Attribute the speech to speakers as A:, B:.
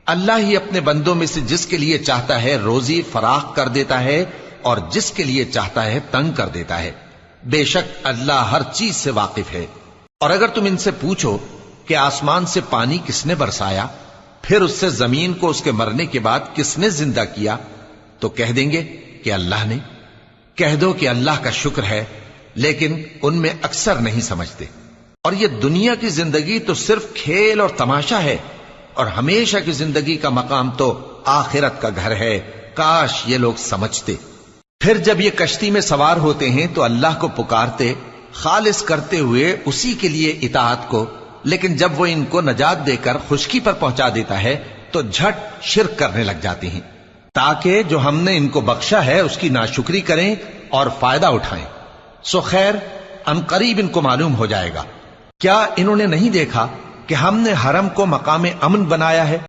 A: اللہ ہی اپنے بندوں میں سے جس کے لیے چاہتا ہے روزی فراخ کر دیتا ہے اور جس کے لیے چاہتا ہے تنگ کر دیتا ہے۔ بے شک اللہ ہر چیز سے واقف ہے۔ اور اگر تم ان سے پوچھو کہ آسمان سے پانی کس نے برسایا، پھر اس سے زمین کو اس کے مرنے کے بعد کس نے زندہ کیا، تو کہہ دیں گے کہ اللہ نے۔ کہہ دو کہ اللہ کا شکر ہے، لیکن ان میں اکثر نہیں سمجھتے۔ اور یہ دنیا کی زندگی تو صرف کھیل اور تماشا ہے، اور ہمیشہ کی زندگی کا مقام تو آخرت کا گھر ہے۔ کاش یہ لوگ سمجھتے۔ پھر جب یہ کشتی میں سوار ہوتے ہیں تو اللہ کو پکارتے، خالص کرتے ہوئے اسی کے لیے اطاعت کو، لیکن جب وہ ان کو نجات دے کر خشکی پر پہنچا دیتا ہے تو جھٹ شرک کرنے لگ جاتے ہیں، تاکہ جو ہم نے ان کو بخشا ہے اس کی ناشکری کریں اور فائدہ اٹھائیں۔ سو خیر ان قریب ان کو معلوم ہو جائے گا۔ کیا انہوں نے نہیں دیکھا کہ ہم نے حرم کو مقام امن بنایا ہے؟